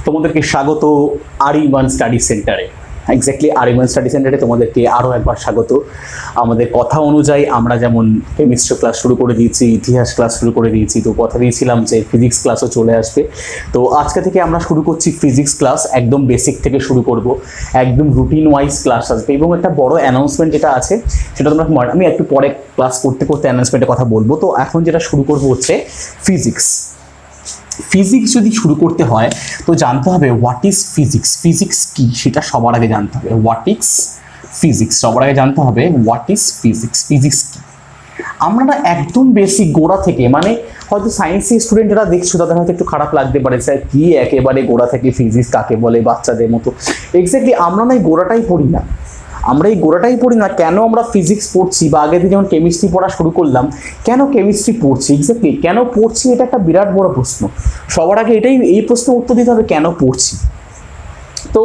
তোমাদেরকে স্বাগত আরিমান স্টাডি সেন্টারে। এক্স্যাক্টলি আরিমান স্টাডি সেন্টারে তোমাদেরকে আরও একবার স্বাগত। আমাদের কথা অনুযায়ী আমরা যেমন কেমিস্ট্রি ক্লাস শুরু করে দিয়েছি, ইতিহাস ক্লাস শুরু করে দিয়েছি, তো কথা দিয়েছিলাম যে ফিজিক্স ক্লাসও চলে আসবে। তো আজকে থেকে আমরা শুরু করছি ফিজিক্স ক্লাস, একদম বেসিক থেকে শুরু করব, একদম রুটিন ওয়াইজ ক্লাস আসবে। এবং একটা বড় অ্যানাউন্সমেন্ট যেটা আছে সেটা তোমরা আমি একটু পরে ক্লাস করতে করতে অ্যানাউন্সমেন্টের কথা বলবো। তো এখন যেটা শুরু করবো হচ্ছে ফিজিক্স। ফিজিক্স যদি শুরু করতে হয় তো জানতে হবে হোয়াট ইজ ফিজিক্স, ফিজিক্স কি সেটা সবার আগে জানতে হবে। হোয়াট ইজ ফিজিক্স, সবার আগে জানতে হবে হোয়াট ইজ ফিজিক্স, ফিজিক্স কি। আমরা না একদম বেসিক গোড়া থেকে, মানে হয়তো সায়েন্সের স্টুডেন্ট যারা দেখছো তাদের হয়তো একটু খারাপ লাগতে পারে, স্যার কি একেবারে গোড়া থেকে ফিজিক্স কাকে বলে বাচ্চাদের মতো। এক্স্যাক্টলি আমরা না এই গোড়াটাই পড়ি না, আমরা এই গোড়াটাই পড়ি না। কেন আমরা ফিজিক্স পড়ছি, বা আগে থেকে যেমন কেমিস্ট্রি পড়া শুরু করলাম, কেন কেমিস্ট্রি পড়ছি, এক্স্যাক্টলি কেন পড়ছি, এটা একটা বিরাট বড় প্রশ্ন। সবার আগে এই প্রশ্নের উত্তর দিতে হবে, কেন পড়ছি। তো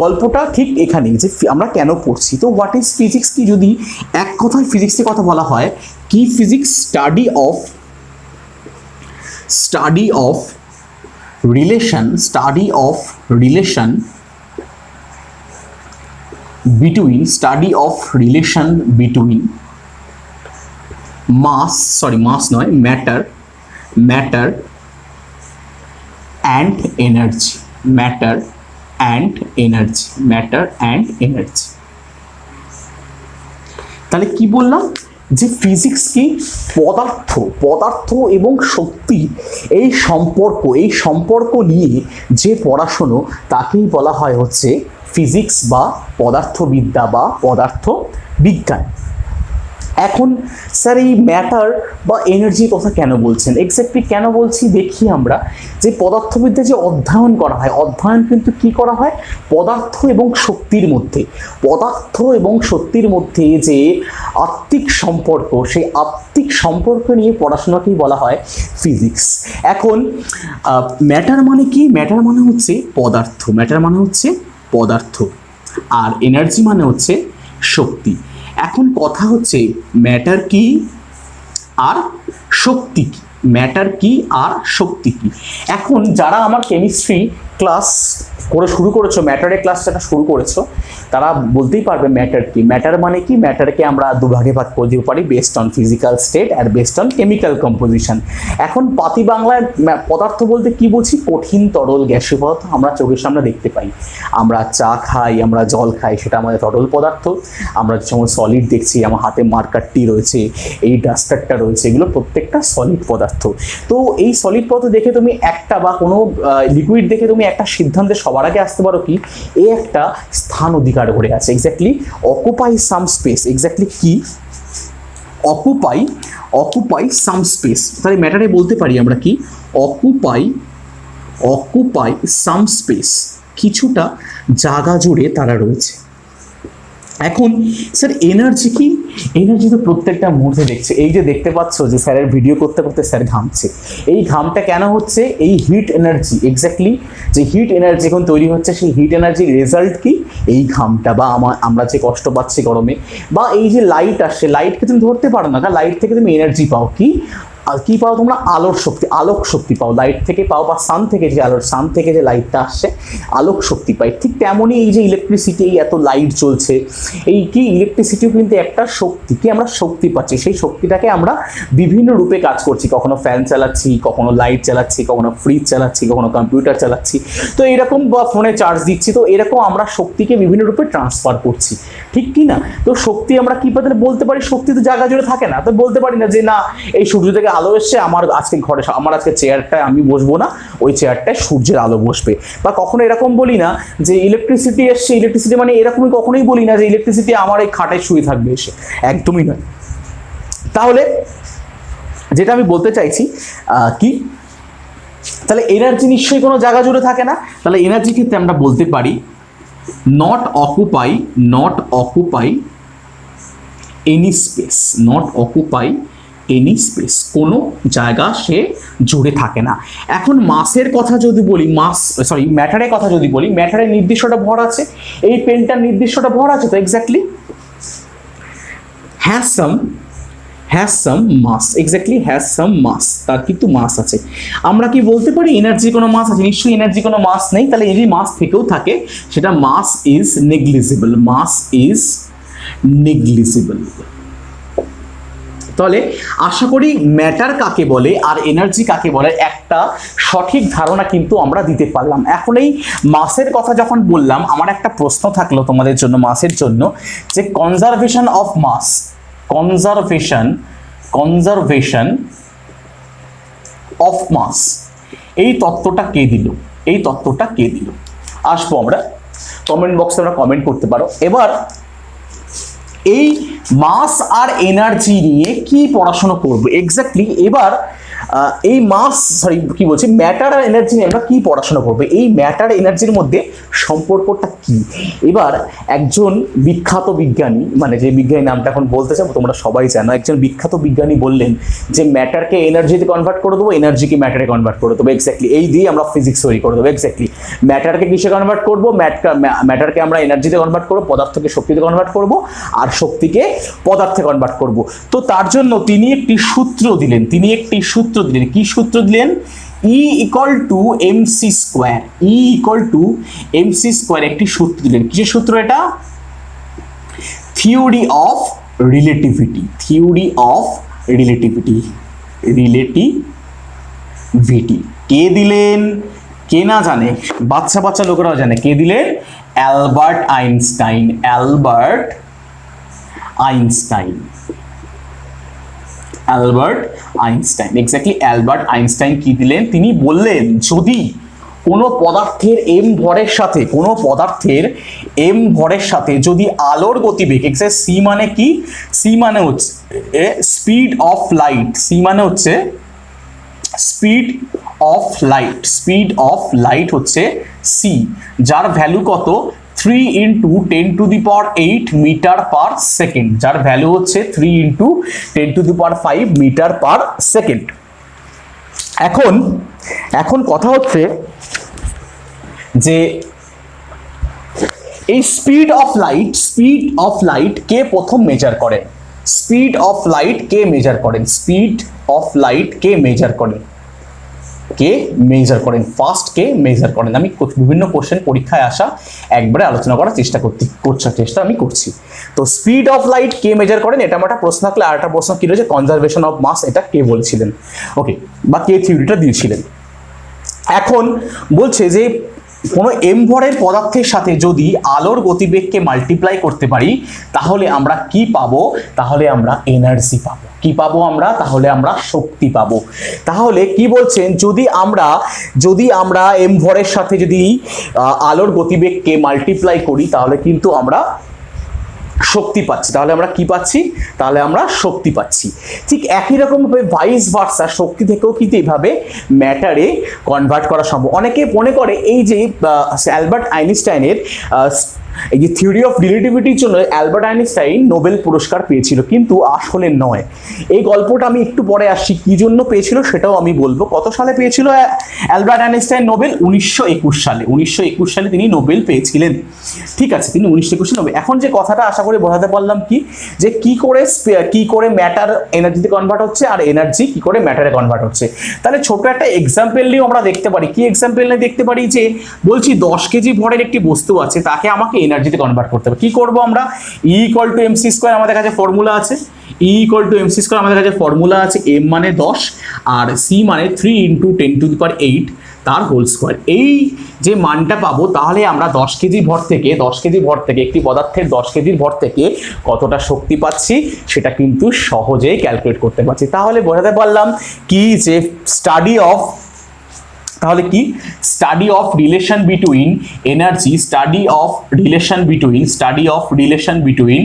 গল্পটা ঠিক এখানেই যে আমরা কেন পড়ছি। তো হোয়াট ইজ ফিজিক্স কি, যদি এক কথায় ফিজিক্সের কথা বলা হয়, কি physics study of relation between matter and energy, তাহলে কি বললাম যে ফিজিক্স কি, পদার্থ এবং শক্তি এই সম্পর্ক নিয়ে যে পড়াশোনা তাকেই বলা হয় হচ্ছে ফিজিক্স বা পদার্থবিদ্যা বা পদার্থ বিজ্ঞান। এখন স্যার এই ম্যাটার বা এনার্জির কথা কেন বলছেন, এক্স্যাক্টলি কেন বলছি দেখি আমরা। যে পদার্থবিদ্যা যে অধ্যয়ন করা হয়, অধ্যয়ন কিন্তু কি করা হয় পদার্থ এবং শক্তির মধ্যে যে আত্মিক সম্পর্ক, সেই আত্মিক সম্পর্ক নিয়ে পড়াশোনাকেই বলা হয় ফিজিক্স। এখন ম্যাটার মানে কি, ম্যাটার মানে হচ্ছে পদার্থ, আর এনার্জি মানে হচ্ছে শক্তি। এখন কথা হচ্ছে ম্যাটার কি আর শক্তি কি, এখন যারা আমার কেমিস্ট্রি ক্লাস শুরু করেছো, ম্যাটারের ক্লাসটা শুরু করেছো, তারা বলতেই পারবে ম্যাটার কি। ম্যাটার মানে কি, ম্যাটারকে আমরা দুভাগে ভাগ করে দিতে পারি, বেসড অন ফিজিক্যাল স্টেট আর বেসড অন কেমিক্যাল কম্পোজিশন। এখন পাতি বাংলায় পদার্থ বলতে কি বলছি, কঠিন তরল গ্যাসীয় পদার্থ আমরা চোখের সামনে দেখতে পাই। আমরা চা খাই, আমরা জল খাই, সেটা আমাদের তরল পদার্থ। আমরা যেমন সলিড দেখছি, আমার হাতে মার্কারটি রয়েছে, এই ডাস্টারটা রয়েছে, এগুলো প্রত্যেকটা সলিড পদার্থ। তো এই সলিড পদার্থ দেখে তুমি একটা বা কোনো লিকুইড দেখে তুমি একটা সিদ্ধান্তে সবার আগে আসতে পারো কি, এ একটা স্থান অধিকার করে আছে, এক্স্যাক্টলি অকুপাই সাম স্পেস। এক্স্যাক্টলি কি, অকুপাই সাম স্পেস। তাহলে ম্যাটারে বলতে পারি আমরা কি, অকুপাই সাম স্পেস, কিছুটা জায়গা জুড়ে তারা রয়েছে। এখন স্যার এনার্জি কি, এনার্জি তো প্রত্যেকটা মুহূর্তে দেখছে। এই যে দেখতে পাচ্ছ যে স্যারের ভিডিও করতে করতে স্যার ঘামছে, এই ঘামটা কেন হচ্ছে, এই হিট এনার্জি। এক্স্যাক্টলি যে হিট এনার্জি এখন তৈরি হচ্ছে, সেই হিট এনার্জির রেজাল্ট কি, এই ঘামটা, বা আমরা যে কষ্ট পাচ্ছি গরমে, বা এই যে লাইট আসছে, লাইটকে তুমি ধরতে পারো না, কারণ লাইট থেকে তুমি এনার্জি পাও কি, আর কি পাও তোমরা, আলোক শক্তি পাও, লাইট থেকে পাও, বা সান থেকে যে লাইটটা আসছে আলোক শক্তি পাই। ঠিক তেমনই এই যে ইলেকট্রিসিটি, এই এত লাইট চলছে, এই কি ইলেকট্রিসিটিও কিন্তু একটা শক্তি, কি আমরা শক্তি পাচ্ছি, সেই শক্তিটাকে আমরা বিভিন্ন রূপে কাজ করছি, কখনো ফ্যান চালাচ্ছি, কখনো লাইট চালাচ্ছি, কখনো ফ্রিজ চালাচ্ছি, কখনো কম্পিউটার চালাচ্ছি, তো এরকম, বা ফোনে চার্জ দিচ্ছি, তো এরকম আমরা শক্তিকে বিভিন্ন রূপে ট্রান্সফার করছি, ঠিক কি না। তো শক্তি আমরা কি বলতে পারি, শক্তি তো জায়গা জুড়ে থাকে না, তো বলতে পারি না যে না এই সূর্য থেকে আলো এসছে, আমার আজকে চেয়ারটায় আমি বসবো না, ওই চেয়ারটায় সূর্যের আলো বসবে। বা কখনো এরকম বলি না যে ইলেকট্রিসিটি এসছে, ইলেকট্রিসিটি মানে এরকমই কখনোই বলি না যে ইলেকট্রিসিটি আমার এই খাটায় শুয়ে থাকবে এসে, একদমই নয়। তাহলে যেটা আমি বলতে চাইছি কি, তাহলে এনার্জি নিশ্চয়ই কোনো জায়গা জুড়ে থাকে না। তাহলে এনার্জি ক্ষেত্রে আমরা বলতে পারি নট অকুপাই এনি স্পেস, কোনো জায়গা সে জুড়ে থাকে না। এখন মাসের কথা যদি বলি, ম্যাটারের কথা যদি বলি, ম্যাটারের নির্দিষ্টটা ভর আছে, এই পেনটার নির্দিষ্টটা ভর আছে, তো exactly has some mass, exactly has some mass, তার কিন্তু মাস আছে। আমরা কি বলতে পারি এনার্জি কোনো মাস আছে? নিশ্চয়ই এনার্জি কোনো মাস নেই, তাহলে যদি মাস থেকেও থাকে সেটা mass is negligible, mass is negligible. তাহলে আশা করি ম্যাটার কাকে বলে আর এনার্জি কাকে বলে একটা সঠিক ধারণা কিন্তু আমরা দিতে পারলাম। এখন এই মাসের কথা যখন বললাম, আমার একটা প্রশ্ন থাকলো তোমাদের জন্য মাসের জন্য, যে conservation of mass, conservation of mass, এই তত্ত্বটা কে দিল? এই তত্ত্বটা কে দিল? আসবো আমরা, কমেন্ট বক্সে আমরা কমেন্ট করতে পারো। এবার এই মাস আর এনার্জি নিয়ে কি পড়াশোনা করব এক্স্যাক্টলি, এবার এই মাস কি বলছি, ম্যাটার আর এনার্জি নিয়ে আমরা কি পড়াশোনা করবো, এই ম্যাটার এনার্জির মধ্যে সম্পর্কটা কি। এবার একজন বিখ্যাত বিজ্ঞানী, মানে যে বিজ্ঞানী নামটা এখন বলতে চাবো তোমরা সবাই জানো, একজন বিখ্যাত বিজ্ঞানী বললেন যে ম্যাটারকে এনার্জিতে কনভার্ট করে দেবো, এনার্জিকে ম্যাটারে কনভার্ট করে দেবো। এক্স্যাক্টলি এই দিয়ে আমরা ফিজিক্স তৈরি করে দেবো। এক্স্যাক্টলি ম্যাটারকে কিসে কনভার্ট করবো? ম্যাটারকে আমরা এনার্জিতে কনভার্ট করবো, পদার্থকে শক্তিতে কনভার্ট করবো, আর শক্তিকে পদার্থে কনভার্ট করব। তো তার জন্য তিনি একটি সূত্র দিলেন, কি সূত্র দিলেন? E equal to MC square, E equal to MC square একটি সূত্র দিলেন। কিসের সূত্র এটা? থিওরি অফ রিলেটিভিটি, রিলেটিভিটি কে দিলেন? কে না জানে? বাচ্চা লোকেরাও জানে। কে দিলেন? Albert Einstein, exactly Albert Einstein কি দিলেন? তিনি বললেন যদি কোনো পদার্থের এম ভরের সাথে যদি আলোর গতিবেগ, এক্স্যাক্ট সি মানে কি? সি মানে হচ্ছে speed of light, speed of light হচ্ছে সি, যার ভ্যালু কত? 3 × 10⁸ মিটার পার সেকেন্ড, যার ভ্যালু হচ্ছে 3 × 10⁵ মিটার পার সেকেন্ড। এখন কথা হচ্ছে যে এই স্পিড অফ লাইট কে প্রথম মেজার করেন? ফার্স্ট কে মেজার করেন? আমি বিভিন্ন কোশ্চেন পরীক্ষায় আসা একবারে আলোচনা করার চেষ্টা আমি করছি। তো speed of light K measure করেন, এটা আমার একটা প্রশ্ন থাকলে, আর একটা প্রশ্ন কি রয়েছে, কনজারভেশন অফ মাস, এটা কে বলছিলেন? ওকে, বা কে থিওরিটা দিয়েছিলেন? এখন বলছে যে কোনো এম ভরের পদার্থের সাথে যদি আলোর গতিবেগকে মাল্টিপ্লাই করতে পারি তাহলে আমরা কি পাবো? তাহলে আমরা এনার্জি পাবো। কি পাবো আমরা? তাহলে আমরা শক্তি পাবো। তাহলে কি বলছেন, যদি আমরা এম ভরের সাথে যদি আলোর গতিবেগকে মাল্টিপ্লাই করি তাহলে কিন্তু আমরা শক্তি পাচ্ছি। তাহলে আমরা কি পাচ্ছি? তাহলে আমরা শক্তি পাচ্ছি। ঠিক একই রকম ভাবে ভাইস ভার্সা, শক্তি থেকেও কিন্তু এইভাবে ম্যাটারে কনভার্ট করা সম্ভব। অনেকে মনে করে এই যে অ্যালবার্ট আইনস্টাইনের এই যে থিওরি অফ রিলেটিভিটির জন্য অ্যালবার্ট আইনস্টাইন নোবেল পুরস্কার পেয়েছিল, কিন্তু আসলে নয়। এই গল্পটা আমি একটু পরে আসছি, কি জন্য পেয়েছিল সেটাও আমি বলবো। কত সালে পেয়েছিল অ্যালবার্ট আইনস্টাইন নোবেল? 1921 সালে। 1921 সালে তিনি নোবেল পেয়েছিলেন। ঠিক আছে, তিনি 1921 নোবেল। এখন যে কথাটা আশা করি বোঝাতে পারলাম কি, যে কি করে ম্যাটার এনার্জিতে কনভার্ট হচ্ছে আর এনার্জি কি করে ম্যাটারে কনভার্ট হচ্ছে। তাহলে ছোট একটা এক্সাম্পল নিয়েও আমরা দেখতে পারি। কি এক্সাম্পল নিয়ে দেখতে পারি? যে বলছি 10 কেজি ভরের একটি বস্তু আছে, তাকে আমাকে এনার্জিতে কনভার্ট করতে হবে। কি করব আমরা? E = mc স্কয়ার আমাদের কাছে ফর্মুলা আছে। E = mc স্কয়ার আমাদের কাছে ফর্মুলা আছে। m মানে 10 আর c মানে 3 × 10⁸ তার হোল স্কয়ার। এই যে মানটা পাবো, তাহলে আমরা 10 কেজি ভর থেকে একটি পদার্থের 10 কেজির ভর থেকে কতটা শক্তি পাচ্ছি সেটা কিন্তু সহজেই ক্যালকুলেট করতে পারছি। তাহলে বোঝাতে পারলাম কি, যে study of relation between energy, study of relation between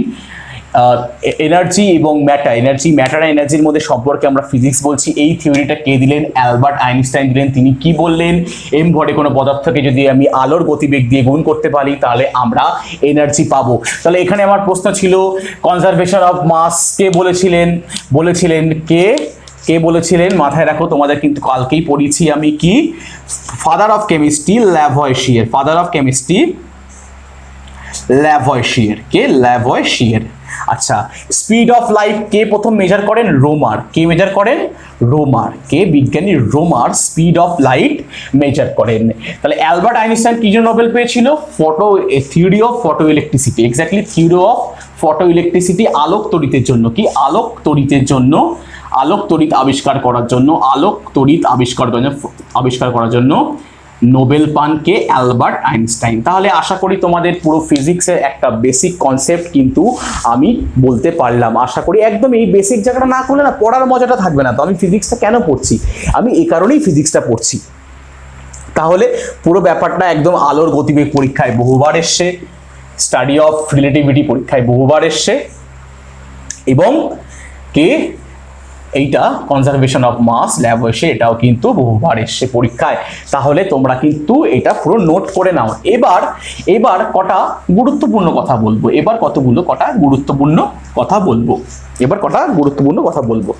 energy এবং ম্যাটার এনার্জির মধ্যে সম্পর্কে আমরা ফিজিক্স বলছি। এই থিওরিটা কে দিলেন? অ্যালবার্ট আইনস্টাইন দিলেন। তিনি কি বললেন? এম ভরে কোনো পদার্থকে যদি আমি আলোর গতিবেগ দিয়ে গুণ করতে পারি তাহলে আমরা এনার্জি পাবো। তাহলে এখানে আমার প্রশ্ন ছিল কনজারভেশন অফ মাস কে বলেছিলেন কে বলেছিলেন? মাথায় রাখো, তোমাদের কিন্তু কালকেই পড়িয়েছি আমি। কি? Father of chemistry Lavoisier. কে? ল্যাভয়েশিয়ার। আচ্ছা, স্পিড অফ লাইট কে প্রথম মেজার করেন? রোমার। কে মেজার করেন? রোমার। কে বিজ্ঞানী Roemer speed of light measure করেন। তাহলে অ্যালবার্ট আইনস্টাইন কি জন্য নোবেল পেয়েছিল? Theory of photoelectricity, exactly theory of photoelectricity, আলোক তড়িতের জন্য। কি? আলোক তড়িতের জন্য, আলোক তড়িৎ আবিষ্কার করার জন্য, আলোক তড়িৎ আবিষ্কার করার জন্য নোবেল পান কে? Albert Einstein. তাহলে আশা করি তোমাদের পুরো ফিজিক্সের একটা বেসিক কনসেপ্ট কিন্তু আমি বলতে পারলাম। আশা করি একদম এই বেসিক জায়গাটা না করলে না পড়ার মজাটা থাকবে না। তো আমি ফিজিক্সটা কেন পড়ছি? আমি এই কারণেই ফিজিক্সটা পড়ছি। তাহলে পুরো ব্যাপারটা একদম আলোর গতিবেগ পরীক্ষায় বহুবার এসছে, স্টাডি অফ রিলেটিভিটি পরীক্ষায় বহুবার এসছে, এবং কে এইটা কনজারভেশন অফ মাস ল্যাব এসে এটাও কিন্তু বহুবার এসছে পরীক্ষায়। তাহলে তোমরা কিন্তু এটা পুরো নোট করে নাও। এবার কটা গুরুত্বপূর্ণ কথা বলবো। কটা গুরুত্বপূর্ণ কথা বলবো।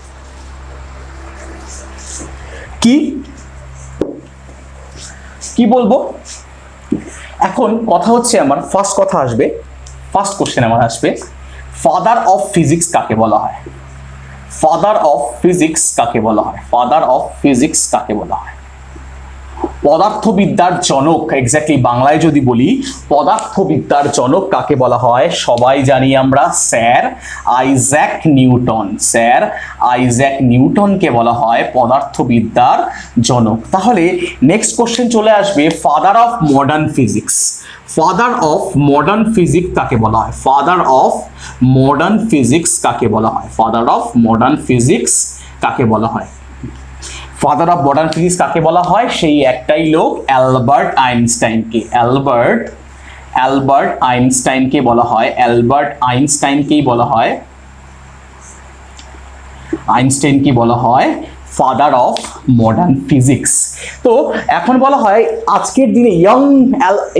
কি বলবো? এখন কথা হচ্ছে আমার ফার্স্ট কোশ্চেন আমার আসবে, ফাদার অফ ফিজিক্স কাকে বলা হয়? ফাদার অফ ফিজিক্স কাকে বলা হয়? পদার্থবিদ্যার জনক, এক্স্যাক্টলি বাংলায় যদি বলি পদার্থবিদ্যার জনক কাকে বলা হয়? সবাই জানি আমরা স্যার আইজ্যাক নিউটনকে বলা হয় পদার্থবিদ্যার জনক। তাহলে নেক্সট কোশ্চেন চলে আসবে, ফাদার অফ মডার্ন ফিজিক্স কাকে বলা হয়? ফাদার অফ মডার্ন ফিজিক্স কাকে বলা হয়? সেই একটাই লোক, অ্যালবার্ট আইনস্টাইনকে। অ্যালবার্ট আইনস্টাইনকেই বলা হয় ফাদার অফ মডার্ন ফিজিক্স। তো এখন বলা হয় আজকের দিনে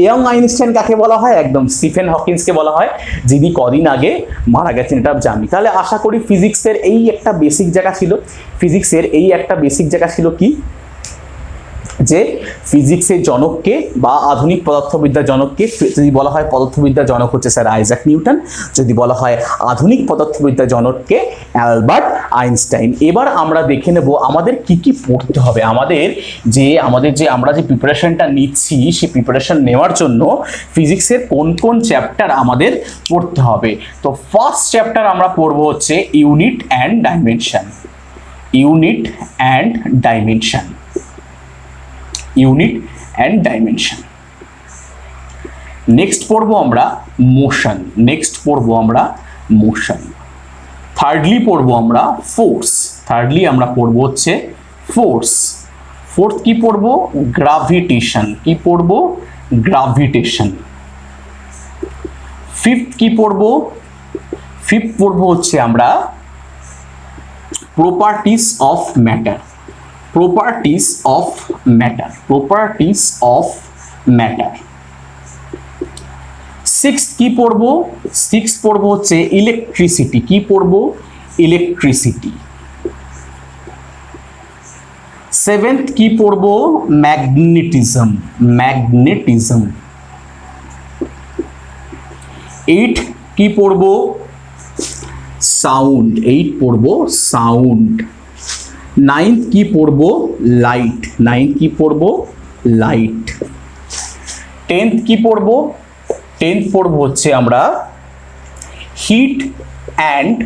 ইয়ং আইনস্টাইন কাকে বলা হয়? একদম স্টিফেন হকিন্সকে বলা হয়, যিনি কদিন আগে মারা গেছেন, এটা জানি। তাহলে আশা করি ফিজিক্সের এই একটা বেসিক জায়গা ছিল কি, যে ফিজিক্সের জনককে বা আধুনিক পদার্থবিদ্যার জনককে, যদি বলা হয় পদার্থবিদ্যার জনক হচ্ছে স্যার আইজ্যাক নিউটন, যদি বলা হয় আধুনিক পদার্থবিদ্যার জনককে অ্যালবার্ট আইনস্টাইন। এবার আমরা দেখে নেব আমাদের কি কি পড়তে হবে। আমরা যে প্রিপারেশনটা নিচ্ছি, সেই প্রিপারেশন নেওয়ার জন্য ফিজিক্সের কোন কোন চ্যাপ্টার আমাদের পড়তে হবে। তো ফার্স্ট চ্যাপ্টার আমরা পড়বো হচ্ছে ইউনিট অ্যান্ড ডাইমেনশন। নেক্সট পড়বো আমরা মোশন। থার্ডলি পড়বো আমরা ফোর্স। ফোর্থ কি পড়বো? গ্রাভিটেশন। ফিফথ পড়বো হচ্ছে আমরা প্রপার্টিজ অফ ম্যাটার। সিক্সথ কি পড়বো? হচ্ছে ইলেকট্রিসিটি। সেভেন্থ কি পড়বো? ম্যাগনেটিজম। এইট কি পড়বো? সাউন্ড। নাইন্থ কি পড়বো? লাইট। টেন্থ কি পড়বো? পড়বো হচ্ছে আমরা হিট অ্যান্ড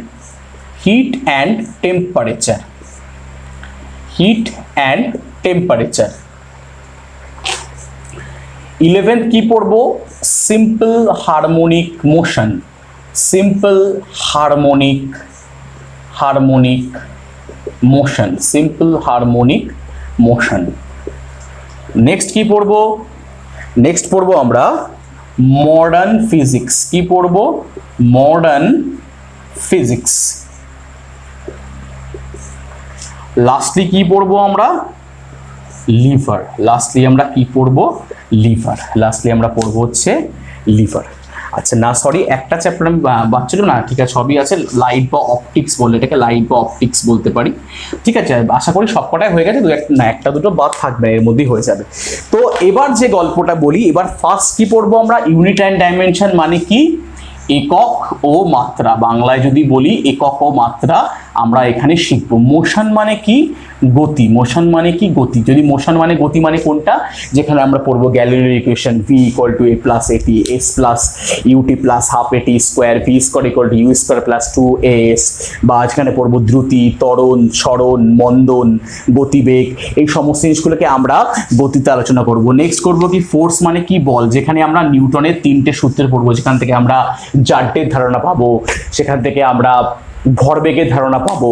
টেম্পারেচার। ইলেভেন্থ কি পড়বো? Simple harmonic motion. নেক্সট কি পড়বো? পড়বো আমরা মডার্ন ফিজিক্স। লাস্টলি কি পড়বো আমরা? লিভার। আচ্ছা না, সরি, একটা চ্যাপ্টার আমি বাচ্চাটা না, ঠিক আছে, সবই আছে। লাইট বা অপটিক্স বলে, এটাকে লাইট বা অপটিক্স বলতে পারি। ঠিক আছে, আশা করি সবকটাই হয়ে গেছে, একটা দুটো বাদ থাকবে, এর মধ্যেই হয়ে যাবে। তো এবার যে গল্পটা বলি, এবার ফার্স্ট কি পড়বো আমরা? ইউনিট অ্যান্ড ডাইমেনশন মানে কি? একক ও মাত্রা, বাংলায় যদি বলি একক ও মাত্রা আমরা এখানে শিখবো। মোশন মানে কি? গতি। মোশন মানে কি? গতি। যদি মোশন মানে গতি মানে কোনটা? যেখানে আমরা পড়বো Galileo equation v = a + at s + ut + ½ at square v² = u² + 2as, বা এখানে পড়বো দ্রুতি, ত্বরণ, সরণ, মন্দন, গতিবেগ, এই সমস্ত জিনিসগুলোকে আমরা গতিতে আলোচনা করব। নেক্সট করব কি ফোর্স মানে কি? বল। যেখানে আমরা নিউটনের 3টে সূত্র পড়বো, যেখান থেকে আমরা জাড্ডের ধারণা পাবো, সেখান থেকে আমরা ভরবেগের ধারণা পাবো।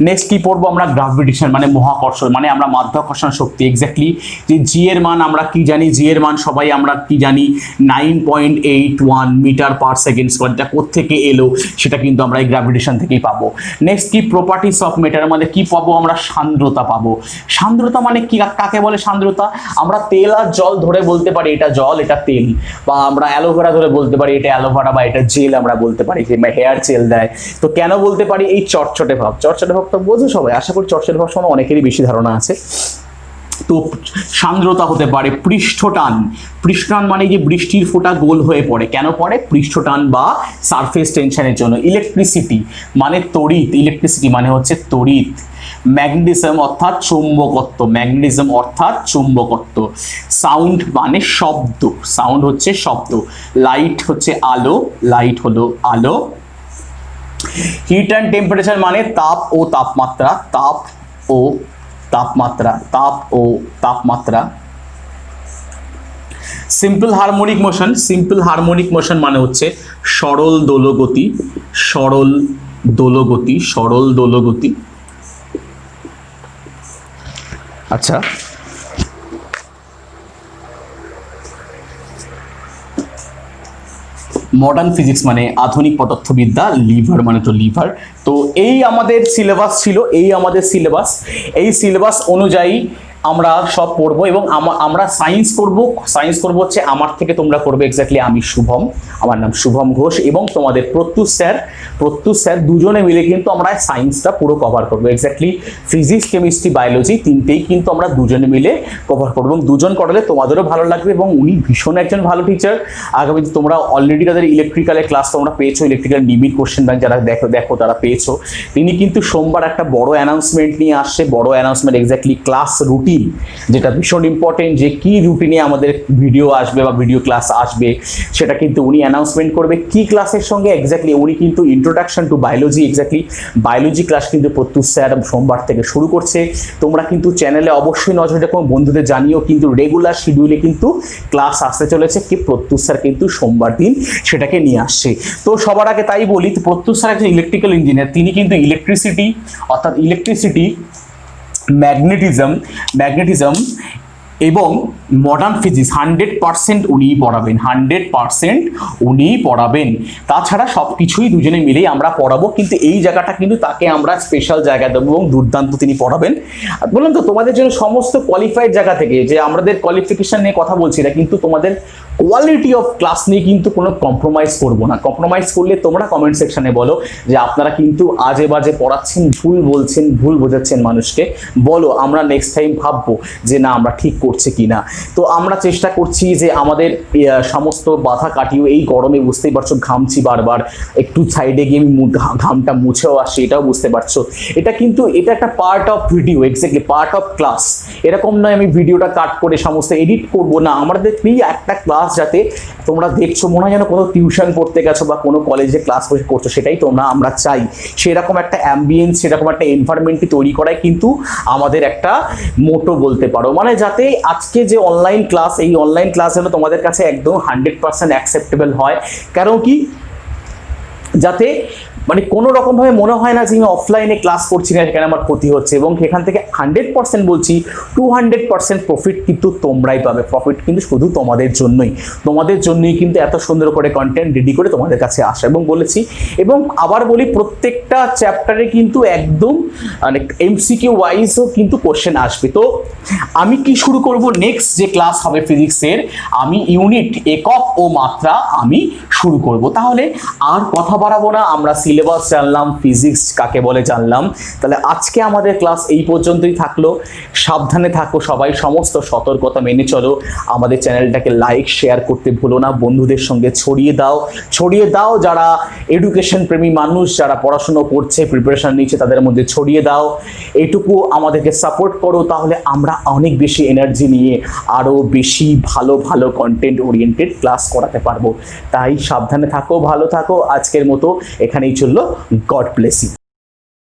নেক্সট কি পড়বো আমরা? গ্রাভিটেশন মানে মহাকর্ষণ, মানে আমরা মাধ্যাকর্ষণ শক্তি। এক্স্যাক্টলি যে জি এর মান আমরা কি জানি? জি এর মান সবাই আমরা কি জানি? 9.81 মিটার/সেকেন্ড²। এটা কোত্থেকে এলো? সেটা কিন্তু আমরা এই গ্রাভিটেশন থেকেই পাবো। নেক্সট কি প্রপার্টিস অফ ম্যাটার, মানে কি পাবো আমরা? সান্দ্রতা পাবো। সান্দ্রতা মানে কি? কাকে বলে সান্দ্রতা? আমরা তেল আর জল ধরে বলতে পারি এটা জল, এটা তেল, বা আমরা অ্যালোভেরা ধরে বলতে পারি এটা অ্যালোভেরা, বা এটা জেল আমরা বলতে পারি, যে হেয়ার জেল দেয়। তো কেন বলতে পারি? এই চটচটে ভাব। চটচটে ভাব তো বোঝো সবাই, আশা করি চটচটে ভাব সম্বন্ধে অনেকেরই বেশি ধারণা আছে। তো সান্দ্রতা হতে পারে পৃষ্ঠটান। পৃষ্ঠটান মানে যে বৃষ্টির ফোঁটা গোল হয়ে পড়ে, কেন পড়ে? পৃষ্ঠটান বা সারফেস টেনশনের জন্য। ইলেকট্রিসিটি মানে তড়িৎ। ইলেকট্রিসিটি মানে হচ্ছে তড়িৎ। ম্যাগনেটিজম অর্থাৎ চৌম্বকত্ব। ম্যাগনেটিজম অর্থাৎ চৌম্বকত্ব। সাউন্ড মানে শব্দ। সাউন্ড হচ্ছে শব্দ। লাইট হচ্ছে আলো। লাইট হলো আলো। হিট অ্যান্ড টেম্পারেচার মানে তাপ ও তাপমাত্রা। তাপ ও তাপমাত্রা। তাপ ও তাপমাত্রা। Simple harmonic motion. Simple harmonic motion মানে হচ্ছে সরল দোলগতি। সরল দোলগতি। সরল দোলগতি। আচ্ছা, মডার্ন ফিজিক্স মানে আধুনিক পদার্থবিদ্যা। লিভার মানে তো লিভার। তো এই আমাদের সিলেবাস ছিল, এই আমাদের সিলেবাস। এই সিলেবাস অনুযায়ী আমরা সব পড়বো, এবং আমরা সায়েন্স করব। সায়েন্স করব হচ্ছে আমার থেকে তোমরা করবে এক্স্যাক্টলি আমি শুভম, আমার নাম শুভম ঘোষ, এবং তোমাদের প্রত্যুষ স্যার দুজনে মিলে কিন্তু আমরা সায়েন্সটা পুরো কভার করবো। এক্স্যাক্টলি ফিজিক্স, কেমিস্ট্রি, বায়োলজি তিনটেই কিন্তু আমরা দুজনে মিলে কভার করবো, এবং দুজন করালে তোমাদেরও ভালো লাগবে। এবং উনি ভীষণ একজন ভালো টিচার। আগামীতে তোমরা অলরেডি তাদের ইলেকট্রিক্যালের ক্লাস তোমরা পেয়েছো, ইলেকট্রিক্যাল নিবিড় কোশ্চেন ব্যাংক যারা দেখো তারা পেয়েছো। তিনি কিন্তু সোমবার একটা বড় অ্যানাউন্সমেন্ট নিয়ে আসছে। বড় অ্যানাউন্সমেন্ট এক্স্যাক্টলি ক্লাস রুটিন, যেটা ভীষণ ইম্পর্টেন্ট, যে কি রুটিনে আমাদের ভিডিও আসবে বা ভিডিও ক্লাস আসবে সেটা কিন্তু উনি অ্যানাউন্সমেন্ট করবে। কি ক্লাসের সঙ্গে এক্স্যাক্টলি উনি কিন্তু introduction to biology, exactly biology class কিন্তু প্রত্যুষ স্যার সোমবার থেকে শুরু করছে। তোমরা কিন্তু চ্যানেলে অবশ্যই নজর রেখো, বন্ধুদের জানিও, কিন্তু রেগুলার শিডিউলে কিন্তু ক্লাস আসতে চলেছে। কি প্রত্যুষ স্যার কিন্তু সোমবার দিন সেটাকে নিয়ে আসছে। তো সবার আগে তাই বলি, প্রত্যুষ স্যার একজন ইলেকট্রিক্যাল ইঞ্জিনিয়ার। তিনি কিন্তু ইলেকট্রিসিটি অর্থাৎ ইলেকট্রিসিটি, ম্যাগনেটিজম এবং মডার্ন ফিজিক্স 100% উনিই পড়াবেন। 100% উনিই পড়াবেন। তাছাড়া সব কিছুই দুজনে মিলেই আমরা পড়াবো, কিন্তু এই জায়গাটা কিন্তু তাকে আমরা স্পেশাল জায়গা দেবো, এবং দুর্দান্ত তিনি পড়াবেন। বললাম তো তোমাদের জন্য সমস্ত কোয়ালিফাইড জায়গা থেকে, যে আমাদের কোয়ালিফিকেশন নিয়ে কথা বলছি না, কিন্তু তোমাদের কোয়ালিটি অফ ক্লাস নিয়ে কিন্তু কোনো কম্প্রোমাইজ করবো না। কম্প্রোমাইজ করলে তোমরা কমেন্ট সেকশনে বলো যে আপনারা কিন্তু আজে বাজে পড়াচ্ছেন, ভুল বলছেন, ভুল বোঝাচ্ছেন মানুষকে। বলো, আমরা নেক্সট টাইম ভাববো যে না আমরা ঠিক করছি কিনা। তো আমরা চেষ্টা করছি যে আমাদের সমস্ত বাধা কাটিয়ে, এই গরমে বুঝতেই পারছো ঘামছি বারবার, একটু সাইডে গিয়ে আমি ঘামটা মুছেও আসছি, এটাও বুঝতে পারছো। এটা একটা part of video, exactly part of class. এরকম নয় আমি ভিডিওটা কাট করে সমস্ত এডিট করবো না। আমাদের একটা ক্লাস যাতে তোমরা দেখছো মনে হয় যেন কোনো টিউশন পড়তে গেছো বা কোনো কলেজে ক্লাস করছো, সেটাই আমরা চাই। সেরকম একটা অ্যাম্বিয়েন্স, সেরকম একটা এনভায়রনমেন্টকে তৈরি করাই কিন্তু আমাদের একটা মোটো বলতে পারো। মানে যাতে আজকে যে অনলাইন ক্লাস, এই অনলাইন ক্লাস যেন তোমাদের কাছে একদম 100% অ্যাকসেপ্টেবল হয়। কারণ কি, যাতে মানে কোনো রকমভাবে মনে হয় না যে আমি অফলাইনে ক্লাস করছি না, সেখানে আমার ক্ষতি হচ্ছে। এবং সেখান থেকে 100% বলছি 200% প্রফিট কিন্তু তোমরাই পাবে। প্রফিট কিন্তু শুধু তোমাদের জন্যই কিন্তু এত সুন্দর করে কন্টেন্ট রেডি করে তোমাদের কাছে আসা। এবং বলেছি, এবং আবার বলি, প্রত্যেকটা চ্যাপ্টারে কিন্তু একদম মানে এমসিকিউ ওয়াইজও কিন্তু কোশ্চেন আসবে। তো আমি কি শুরু করব, নেক্সট যে ক্লাস হবে ফিজিক্সের, আমি ইউনিট একক ও মাত্রা আমি শুরু করব। তাহলে আর কথা বাড়াবো না, আমরা সিলেবাস জানলাম, ফিজিক্স কাকে বলে জানলাম। তাহলে আজকে আমাদের ক্লাস এই পর্যন্তই থাকলো। সাবধানে থাকো সবাই, সমস্ত সতর্কতা মেনে চলো। আমাদের চ্যানেলটাকে লাইক শেয়ার করতে ভুলো না, বন্ধুদের সঙ্গে ছড়িয়ে দাও যারা এডুকেশন প্রেমী মানুষ, যারা পড়াশুনো করছে, প্রিপারেশন নিচ্ছে, তাদের মধ্যে ছড়িয়ে দাও। এটুকু আমাদেরকে সাপোর্ট করো, তাহলে আমরা অনেক বেশি এনার্জি নিয়ে আরও বেশি ভালো ভালো কন্টেন্ট ওরিয়েন্টেড ক্লাস করাতে পারবো। তাই সাবধানে থাকো, ভালো থাকো। আজকের মতো এখানেই চললো। God bless you.